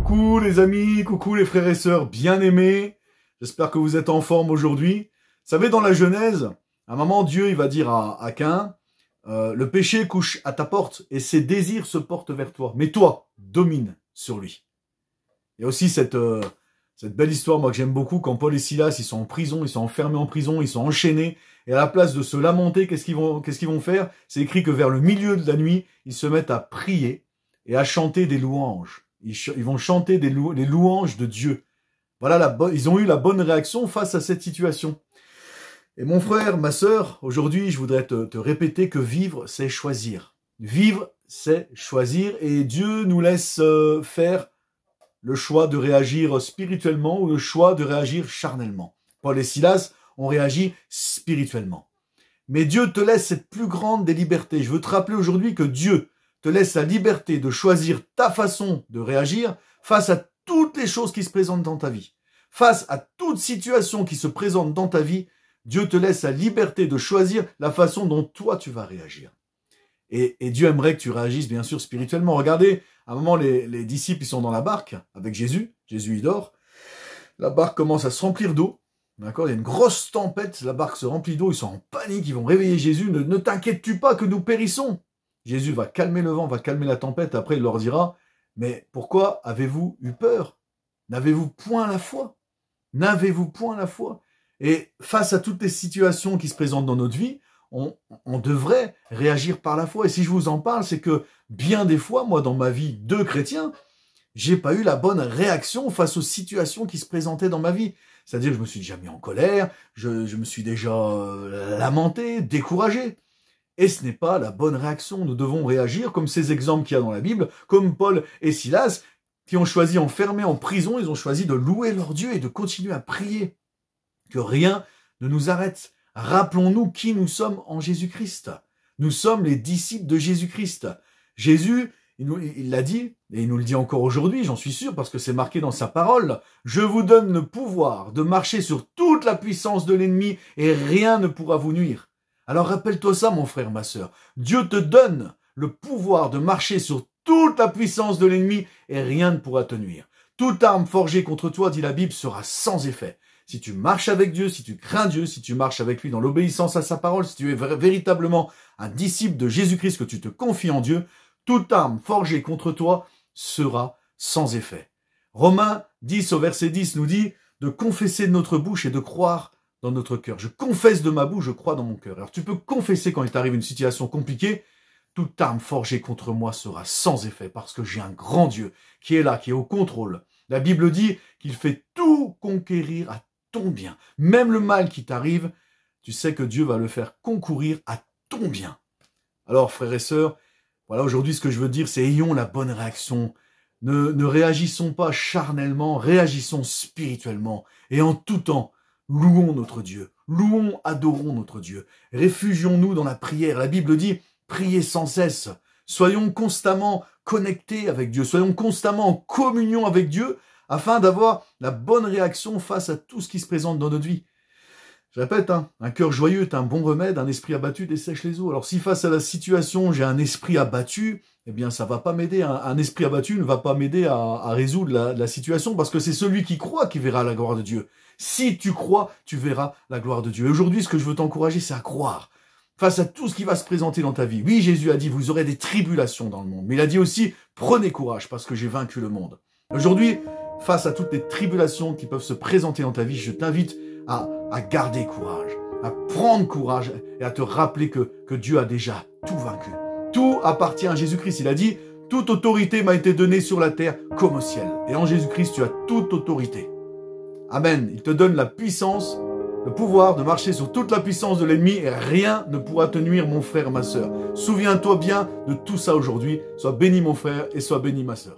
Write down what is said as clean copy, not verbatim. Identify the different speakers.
Speaker 1: Coucou les amis, coucou les frères et sœurs bien-aimés. J'espère que vous êtes en forme aujourd'hui. Vous savez, dans la Genèse, à un moment, Dieu il va dire à Caïn, le péché couche à ta porte et ses désirs se portent vers toi. Mais toi, domine sur lui. Il y a aussi cette belle histoire, moi, que j'aime beaucoup, quand Paul et Silas, ils sont en prison, ils sont enfermés en prison, ils sont enchaînés. Et à la place de se lamenter, qu'est-ce qu'ils vont faire? C'est écrit que vers le milieu de la nuit, ils se mettent à prier et à chanter des louanges. Ils vont chanter les louanges de Dieu. Voilà, ils ont eu la bonne réaction face à cette situation. Et mon frère, ma sœur, aujourd'hui, je voudrais te répéter que vivre, c'est choisir. Vivre, c'est choisir. Et Dieu nous laisse faire le choix de réagir spirituellement ou le choix de réagir charnellement. Paul et Silas ont réagi spirituellement. Mais Dieu te laisse cette plus grande des libertés. Je veux te rappeler aujourd'hui que Dieu te laisse la liberté de choisir ta façon de réagir face à toutes les choses qui se présentent dans ta vie. Face à toute situation qui se présente dans ta vie, Dieu te laisse la liberté de choisir la façon dont toi tu vas réagir. Et Dieu aimerait que tu réagisses bien sûr spirituellement. Regardez, à un moment les disciples ils sont dans la barque avec Jésus. Jésus il dort. La barque commence à se remplir d'eau. D'accord, il y a une grosse tempête, la barque se remplit d'eau, ils sont en panique, ils vont réveiller Jésus. Ne t'inquiètes-tu pas que nous périssons? Jésus va calmer le vent, va calmer la tempête. Après, il leur dira, mais pourquoi avez-vous eu peur? N'avez-vous point la foi? N'avez-vous point la foi? Et face à toutes les situations qui se présentent dans notre vie, on devrait réagir par la foi. Et si je vous en parle, c'est que bien des fois, moi, dans ma vie de chrétien, j'ai pas eu la bonne réaction face aux situations qui se présentaient dans ma vie. C'est-à-dire que je me suis déjà mis en colère, je me suis déjà lamenté, découragé. Et ce n'est pas la bonne réaction. Nous devons réagir comme ces exemples qu'il y a dans la Bible, comme Paul et Silas, qui ont choisi enfermés en prison, ils ont choisi de louer leur Dieu et de continuer à prier. Que rien ne nous arrête. Rappelons-nous qui nous sommes en Jésus-Christ. Nous sommes les disciples de Jésus-Christ. Jésus, il l'a dit, et il nous le dit encore aujourd'hui, j'en suis sûr, parce que c'est marqué dans sa parole, « Je vous donne le pouvoir de marcher sur toute la puissance de l'ennemi et rien ne pourra vous nuire. » Alors rappelle-toi ça, mon frère, ma sœur. Dieu te donne le pouvoir de marcher sur toute la puissance de l'ennemi et rien ne pourra te nuire. Toute arme forgée contre toi, dit la Bible, sera sans effet. Si tu marches avec Dieu, si tu crains Dieu, si tu marches avec lui dans l'obéissance à sa parole, si tu es véritablement un disciple de Jésus-Christ, que tu te confies en Dieu, toute arme forgée contre toi sera sans effet. Romains 10 au verset 10 nous dit de confesser de notre bouche et de croire dans notre cœur. Je confesse de ma bouche, je crois dans mon cœur. Alors tu peux confesser quand il t'arrive une situation compliquée, toute arme forgée contre moi sera sans effet parce que j'ai un grand Dieu qui est là, qui est au contrôle. La Bible dit qu'il fait tout conquérir à ton bien. Même le mal qui t'arrive, tu sais que Dieu va le faire concourir à ton bien. Alors frères et sœurs, voilà, aujourd'hui ce que je veux dire, c'est ayons la bonne réaction. Ne réagissons pas charnellement, réagissons spirituellement et en tout temps. Louons notre Dieu, louons, adorons notre Dieu, réfugions-nous dans la prière. La Bible dit, priez sans cesse, soyons constamment connectés avec Dieu, soyons constamment en communion avec Dieu, afin d'avoir la bonne réaction face à tout ce qui se présente dans notre vie. Je répète, un cœur joyeux est un bon remède, un esprit abattu dessèche les eaux. Alors si face à la situation, j'ai un esprit abattu, eh bien ça va pas m'aider. Un esprit abattu ne va pas m'aider à résoudre la situation, parce que c'est celui qui croit qui verra la gloire de Dieu. Si tu crois, tu verras la gloire de Dieu. Et aujourd'hui, ce que je veux t'encourager, c'est à croire. Face à tout ce qui va se présenter dans ta vie. Oui, Jésus a dit, vous aurez des tribulations dans le monde. Mais il a dit aussi, prenez courage, parce que j'ai vaincu le monde. Aujourd'hui, face à toutes les tribulations qui peuvent se présenter dans ta vie, je t'invite à garder courage, à prendre courage et à te rappeler que Dieu a déjà tout vaincu. Tout appartient à Jésus-Christ. Il a dit, toute autorité m'a été donnée sur la terre comme au ciel. Et en Jésus-Christ, tu as toute autorité. Amen. Il te donne la puissance, le pouvoir de marcher sur toute la puissance de l'ennemi et rien ne pourra te nuire, mon frère, ma sœur. Souviens-toi bien de tout ça aujourd'hui. Sois béni, mon frère, et sois béni, ma sœur.